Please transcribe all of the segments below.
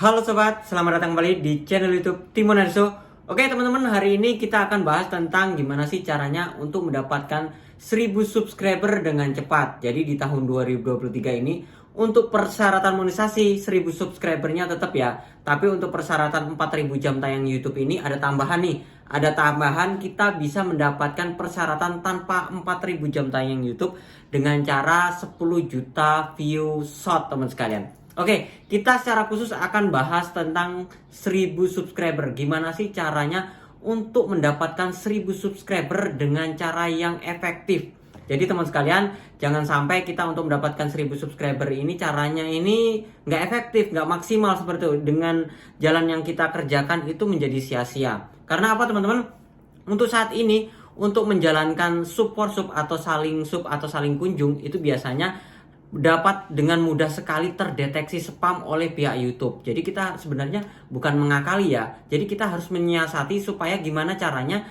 Halo sobat, selamat datang kembali di channel YouTube Timo Narso. Oke teman-teman, hari ini kita akan bahas tentang gimana sih caranya untuk mendapatkan 1000 subscriber dengan cepat. Jadi di tahun 2023 ini untuk persyaratan monetisasi 1000 subscribernya tetap ya. Tapi untuk persyaratan 4000 jam tayang YouTube ini ada tambahan nih. Ada tambahan, kita bisa mendapatkan persyaratan tanpa 4000 jam tayang YouTube dengan cara 10 juta view shot teman sekalian. Oke, kita secara khusus akan bahas tentang 1000 subscriber. Gimana sih caranya untuk mendapatkan 1000 subscriber dengan cara yang efektif. Jadi teman sekalian, jangan sampai kita untuk mendapatkan 1000 subscriber ini caranya ini nggak efektif, nggak maksimal seperti itu. Dengan jalan yang kita kerjakan itu menjadi sia-sia. Karena apa teman-teman? Untuk saat ini, untuk menjalankan support sub atau saling kunjung itu biasanya dapat dengan mudah sekali terdeteksi spam oleh pihak YouTube. Jadi kita sebenarnya bukan mengakali ya. Jadi kita harus menyiasati supaya gimana caranya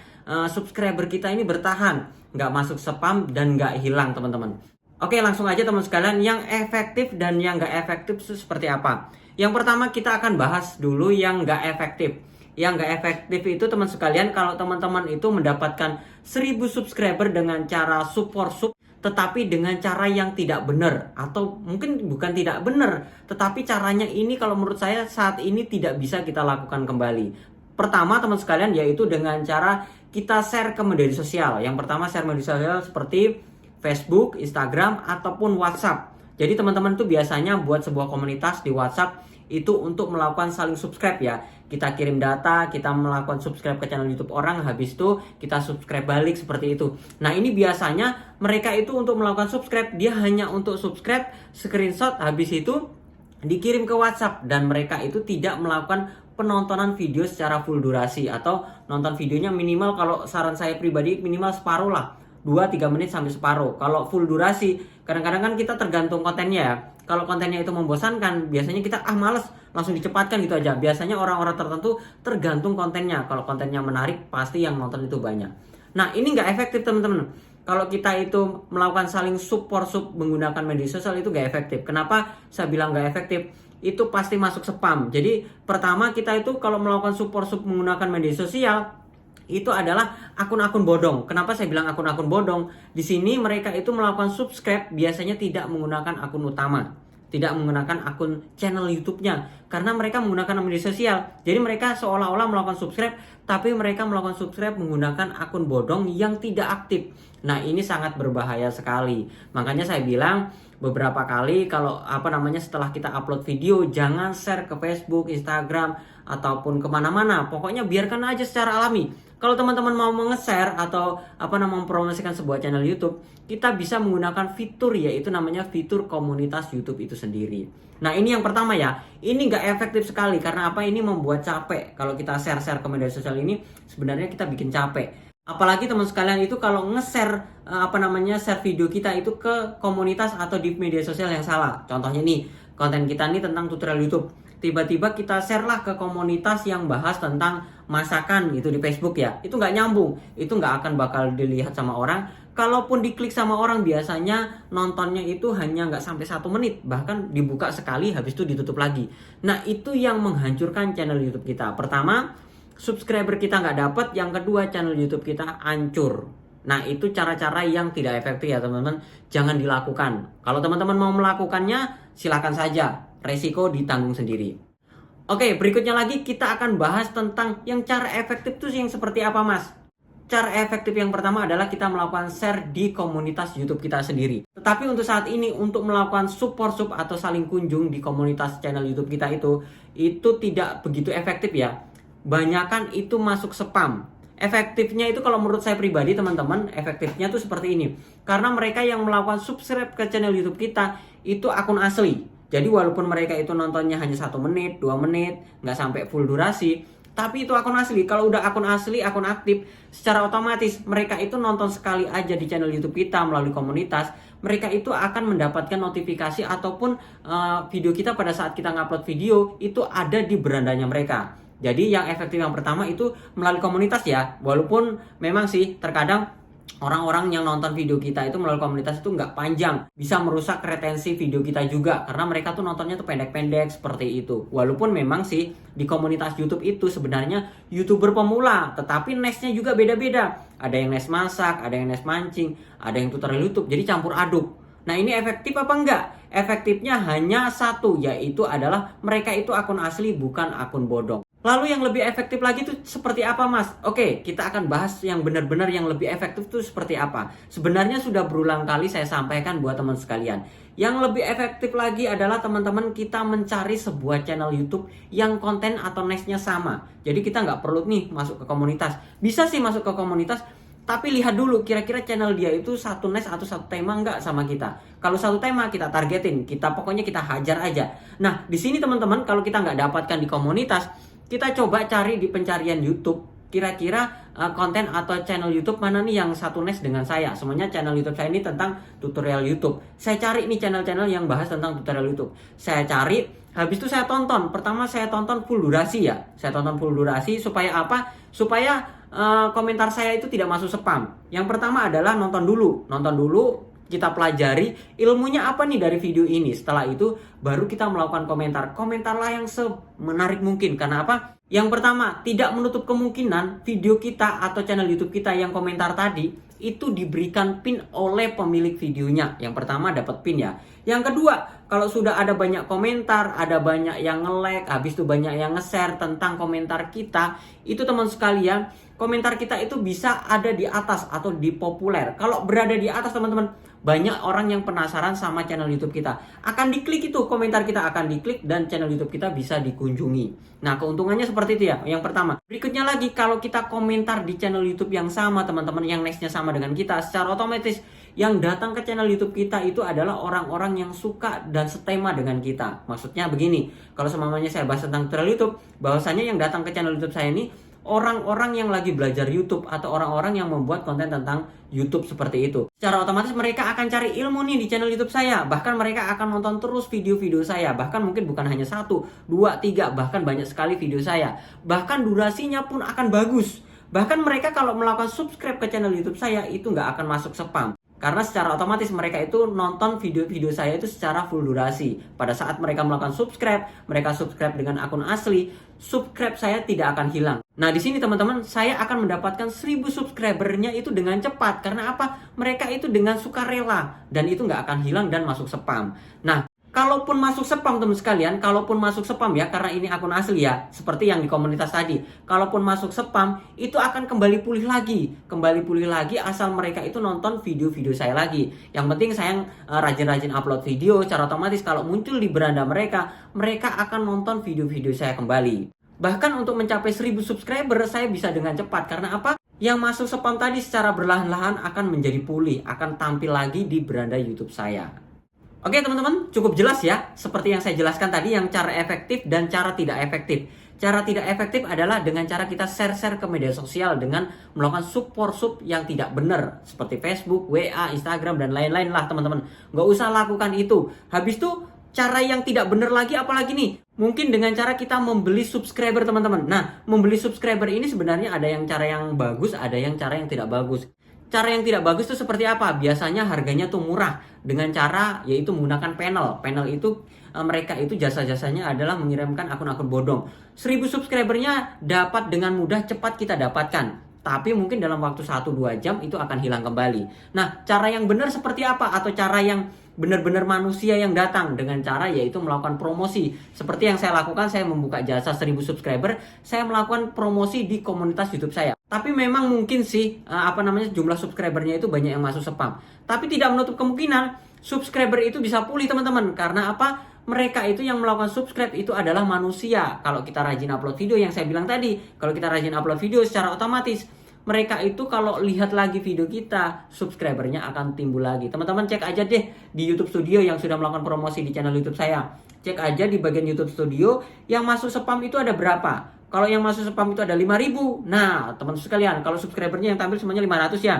subscriber kita ini bertahan, nggak masuk spam dan nggak hilang teman-teman. Oke, langsung aja teman sekalian, yang efektif dan yang nggak efektif itu seperti apa. Yang pertama kita akan bahas dulu yang nggak efektif. Yang nggak efektif itu teman sekalian, kalau teman-teman itu mendapatkan 1000 subscriber dengan cara support sub tetapi dengan cara yang tidak benar, atau mungkin bukan tidak benar, tetapi caranya ini kalau menurut saya saat ini tidak bisa kita lakukan kembali. Pertama teman sekalian, yaitu dengan cara kita share ke media sosial. Yang pertama share media sosial seperti Facebook, Instagram, ataupun WhatsApp. Jadi teman-teman tuh biasanya buat sebuah komunitas di WhatsApp itu untuk melakukan saling subscribe ya. Kita kirim data, kita melakukan subscribe ke channel YouTube orang, habis itu kita subscribe balik seperti itu. Nah ini biasanya mereka itu untuk melakukan subscribe, dia hanya untuk subscribe, screenshot, habis itu dikirim ke WhatsApp. Dan mereka itu tidak melakukan penontonan video secara full durasi, atau nonton videonya minimal, kalau saran saya pribadi minimal separuh lah, 2-3 menit sampai separuh. Kalau full durasi, kadang-kadang kan kita tergantung kontennya ya. Kalau kontennya itu membosankan, biasanya kita males, langsung dicepatkan gitu aja. Biasanya orang-orang tertentu tergantung kontennya. Kalau kontennya menarik, pasti yang nonton itu banyak. Nah ini nggak efektif teman-teman. Kalau kita itu melakukan saling support sub menggunakan media sosial itu nggak efektif. Kenapa saya bilang nggak efektif? Itu pasti masuk spam. Jadi pertama kita itu kalau melakukan support sub menggunakan media sosial, itu adalah akun-akun bodong. Kenapa saya bilang akun-akun bodong? Di sini mereka itu melakukan subscribe biasanya tidak menggunakan akun utama, tidak menggunakan akun channel YouTube-nya, karena mereka menggunakan media sosial. Jadi mereka seolah-olah melakukan subscribe, tapi mereka melakukan subscribe menggunakan akun bodong yang tidak aktif. Nah ini sangat berbahaya sekali. Makanya saya bilang beberapa kali kalau setelah kita upload video, jangan share ke Facebook, Instagram, ataupun kemana-mana. Pokoknya biarkan aja secara alami. Kalau teman-teman mau nge-share atau mempromosikan sebuah channel YouTube, kita bisa menggunakan fitur, yaitu namanya fitur komunitas YouTube itu sendiri. Nah ini yang pertama ya, ini nggak efektif sekali. Karena apa? Ini membuat capek. Kalau kita share-share ke media sosial ini, sebenarnya kita bikin capek. Apalagi teman sekalian itu kalau nge-share share video kita itu ke komunitas atau di media sosial yang salah. Contohnya nih, konten kita nih tentang tutorial YouTube. Tiba-tiba kita share lah ke komunitas yang bahas tentang masakan gitu di Facebook ya. Itu nggak nyambung. Itu nggak akan bakal dilihat sama orang. Kalaupun diklik sama orang, biasanya nontonnya itu hanya nggak sampai 1 menit. Bahkan dibuka sekali, habis itu ditutup lagi. Nah itu yang menghancurkan channel YouTube kita. Pertama, subscriber kita nggak dapat. Yang kedua, channel YouTube kita hancur. Nah itu cara-cara yang tidak efektif ya teman-teman. Jangan dilakukan. Kalau teman-teman mau melakukannya, silakan saja. Resiko ditanggung sendiri. Oke, berikutnya lagi kita akan bahas tentang yang cara efektif itu yang seperti apa mas. Cara efektif yang pertama adalah kita melakukan share di komunitas YouTube kita sendiri. Tetapi untuk saat ini, untuk melakukan support sub atau saling kunjung di komunitas channel YouTube kita itu tidak begitu efektif ya. Banyakan itu masuk spam. Efektifnya itu kalau menurut saya pribadi teman-teman, efektifnya tuh seperti ini. Karena mereka yang melakukan subscribe ke channel YouTube kita itu akun asli. Jadi walaupun mereka itu nontonnya hanya 1 menit, 2 menit, nggak sampai full durasi, tapi itu akun asli. Kalau udah akun asli, akun aktif, secara otomatis mereka itu nonton sekali aja di channel YouTube kita melalui komunitas, mereka itu akan mendapatkan notifikasi ataupun video kita pada saat kita ngupload video itu ada di berandanya mereka. Jadi yang efektif yang pertama itu melalui komunitas ya. Walaupun memang sih terkadang orang-orang yang nonton video kita itu melalui komunitas itu nggak panjang, bisa merusak retensi video kita juga karena mereka tuh nontonnya tuh pendek-pendek seperti itu. Walaupun memang sih di komunitas YouTube itu sebenarnya YouTuber pemula, tetapi niche-nya juga beda-beda. Ada yang niche masak, ada yang niche mancing, ada yang tutorial YouTube, jadi campur aduk. Nah, ini efektif apa enggak? Efektifnya hanya satu, yaitu adalah mereka itu akun asli bukan akun bodong. Lalu yang lebih efektif lagi itu seperti apa, Mas? Oke, kita akan bahas yang benar-benar yang lebih efektif itu seperti apa. Sebenarnya sudah berulang kali saya sampaikan buat teman sekalian. Yang lebih efektif lagi adalah teman-teman kita mencari sebuah channel YouTube yang konten atau niche-nya sama. Jadi kita nggak perlu nih masuk ke komunitas. Bisa sih masuk ke komunitas, tapi lihat dulu kira-kira channel dia itu satu niche atau satu tema nggak sama kita. Kalau satu tema kita targetin, pokoknya kita hajar aja. Nah, di sini teman-teman kalau kita nggak dapatkan di komunitas, kita coba cari di pencarian YouTube. Kira-kira konten atau channel YouTube mana nih yang satu niche dengan saya. Semuanya channel YouTube saya ini tentang tutorial YouTube. Saya cari nih channel-channel yang bahas tentang tutorial YouTube. Saya cari, habis itu saya tonton. Pertama saya tonton full durasi ya. Saya tonton full durasi supaya apa? Supaya komentar saya itu tidak masuk spam. Yang pertama adalah nonton dulu, kita pelajari ilmunya apa nih dari video ini. Setelah itu baru kita melakukan komentarlah yang semenarik mungkin. Karena apa? Yang pertama, tidak menutup kemungkinan video kita atau channel YouTube kita yang komentar tadi itu diberikan pin oleh pemilik videonya. Yang pertama dapat pin ya. Yang kedua, kalau sudah ada banyak komentar, ada banyak yang nge-like, habis itu banyak yang nge-share tentang komentar kita, itu teman sekalian, komentar kita itu bisa ada di atas atau di populer. Kalau berada di atas teman-teman, banyak orang yang penasaran sama channel YouTube kita. Akan diklik itu, komentar kita akan diklik dan channel YouTube kita bisa dikunjungi. Nah, keuntungannya seperti itu ya, yang pertama. Berikutnya lagi, kalau kita komentar di channel YouTube yang sama teman-teman, yang next-nya sama dengan kita, secara otomatis yang datang ke channel YouTube kita itu adalah orang-orang yang suka dan setema dengan kita. Maksudnya begini, kalau semuanya saya bahas tentang tutorial YouTube, bahwasanya yang datang ke channel YouTube saya ini orang-orang yang lagi belajar YouTube atau orang-orang yang membuat konten tentang YouTube seperti itu. Secara otomatis mereka akan cari ilmu nih di channel YouTube saya. Bahkan mereka akan nonton terus video-video saya. Bahkan mungkin bukan hanya 1, 2, 3, bahkan banyak sekali video saya. Bahkan durasinya pun akan bagus. Bahkan mereka kalau melakukan subscribe ke channel YouTube saya itu nggak akan masuk spam. Karena secara otomatis mereka itu nonton video-video saya itu secara full durasi. Pada saat mereka melakukan subscribe, mereka subscribe dengan akun asli, subscribe saya tidak akan hilang. Nah, di sini teman-teman, saya akan mendapatkan 1000 subscribernya itu dengan cepat. Karena apa? Mereka itu dengan sukarela dan itu nggak akan hilang dan masuk spam. Nah, kalaupun masuk spam teman sekalian, kalaupun masuk spam ya, karena ini akun asli ya, seperti yang di komunitas tadi. Kalaupun masuk spam, itu akan kembali pulih lagi asal mereka itu nonton video-video saya lagi. Yang penting saya rajin-rajin upload video, secara otomatis kalau muncul di beranda mereka akan nonton video-video saya kembali. Bahkan untuk mencapai 1000 subscriber, saya bisa dengan cepat. Karena apa? Yang masuk spam tadi secara berlahan-lahan akan menjadi pulih, akan tampil lagi di beranda YouTube saya. Oke teman-teman, cukup jelas ya. Seperti yang saya jelaskan tadi, yang cara efektif dan cara tidak efektif. Cara tidak efektif adalah dengan cara kita share-share ke media sosial dengan melakukan sub yang tidak benar. Seperti Facebook, WA, Instagram, dan lain-lain lah teman-teman. Nggak usah lakukan itu. Habis itu, cara yang tidak benar lagi apalagi nih? Mungkin dengan cara kita membeli subscriber teman-teman. Nah, membeli subscriber ini sebenarnya ada yang cara yang bagus, ada yang cara yang tidak bagus. Cara yang tidak bagus itu seperti apa? Biasanya harganya tuh murah dengan cara yaitu menggunakan panel. Panel itu mereka itu jasa-jasanya adalah mengirimkan akun-akun bodong. 1000 subscribernya dapat dengan mudah, cepat kita dapatkan. Tapi mungkin dalam waktu 1-2 jam itu akan hilang kembali. Nah, cara yang benar seperti apa? Atau cara yang benar-benar manusia yang datang dengan cara yaitu melakukan promosi. Seperti yang saya lakukan, saya membuka jasa 1000 subscriber, saya melakukan promosi di komunitas YouTube saya. Tapi memang mungkin sih jumlah subscribernya itu banyak yang masuk spam. Tapi tidak menutup kemungkinan subscriber itu bisa pulih teman-teman. Karena apa? Mereka itu yang melakukan subscribe itu adalah manusia. Kalau kita rajin upload video yang saya bilang tadi, kalau kita rajin upload video secara otomatis mereka itu kalau lihat lagi video kita, subscribernya akan timbul lagi. Teman-teman cek aja deh di YouTube Studio yang sudah melakukan promosi di channel YouTube saya. Cek aja di bagian YouTube Studio yang masuk spam itu ada berapa. Kalau yang masuk spam itu ada 5.000. Nah, teman-teman sekalian, kalau subscribernya yang tampil semuanya 500 ya.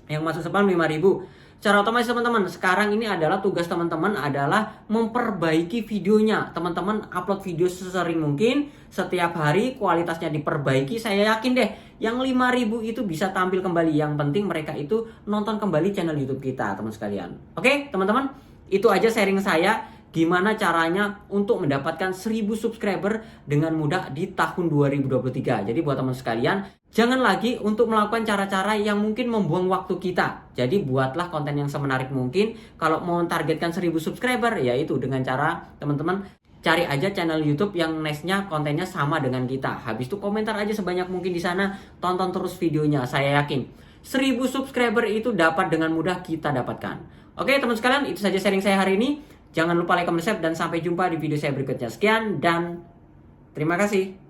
Yang masuk spam 5.000. Secara otomatis teman-teman, sekarang ini adalah tugas teman-teman adalah memperbaiki videonya. Teman-teman upload video sesering mungkin, setiap hari kualitasnya diperbaiki. Saya yakin deh, yang 5.000 itu bisa tampil kembali. Yang penting mereka itu nonton kembali channel YouTube kita, teman sekalian. Oke, teman-teman, itu aja sharing saya. Gimana caranya untuk mendapatkan 1.000 subscriber dengan mudah di tahun 2023. Jadi buat teman sekalian, jangan lagi untuk melakukan cara-cara yang mungkin membuang waktu kita. Jadi buatlah konten yang semenarik mungkin. Kalau mau targetkan 1.000 subscriber, yaitu dengan cara teman-teman cari aja channel YouTube yang nextnya kontennya sama dengan kita. Habis itu komentar aja sebanyak mungkin di sana, tonton terus videonya. Saya yakin 1.000 subscriber itu dapat dengan mudah kita dapatkan. Oke teman sekalian, itu saja sharing saya hari ini. Jangan lupa like, comment, share, dan sampai jumpa di video saya berikutnya. Sekian dan terima kasih.